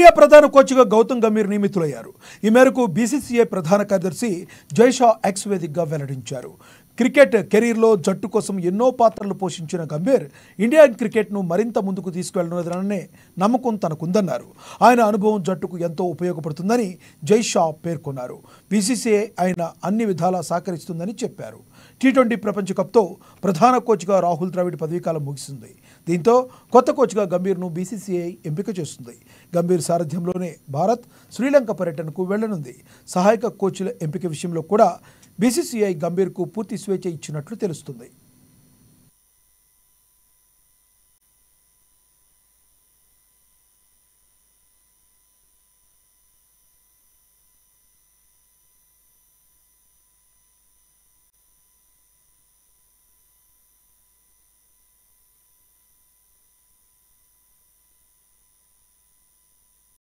Team India ప్రధాన కోచ్గా గౌతమ్ గంభీర్ నియమితులయ్యారు. ఈ మేరకు బీసీసీఐ ప్రధాన కార్యదర్శి జైషా ఎక్స్ వేదికగా వెల్లడించారు. క్రికెట్ కెరీర్లో జట్టు కోసం ఎన్నో పాత్రలు పోషించిన గంభీర్ ఇండియన్ క్రికెట్ను మరింత ముందుకు తీసుకువెళ్లనున్నదనే నమ్మకం తనకుందన్నారు. ఆయన అనుభవం జట్టుకు ఎంతో ఉపయోగపడుతుందని జైషా పేర్కొన్నారు. బీసీసీఐ ఆయన అన్ని విధాలా సహకరిస్తుందని చెప్పారు. టీ20 ప్రపంచ కప్తో ప్రధాన కోచ్గా రాహుల్ ద్రావిడ్ పదవీకాలం ముగిసింది. దీంతో కొత్త కోచ్గా గంభీర్ను బీసీసీఐ ఎంపిక చేస్తుంది. గంభీర్ సారథ్యంలోనే భారత్ శ్రీలంక పర్యటనకు వెళ్లనుంది. సహాయక కోచ్ల ఎంపిక విషయంలో కూడా బీసీసీఐ గంభీర్కు పూర్తి స్వేచ్ఛ ఇచ్చినట్లు తెలుస్తుంది.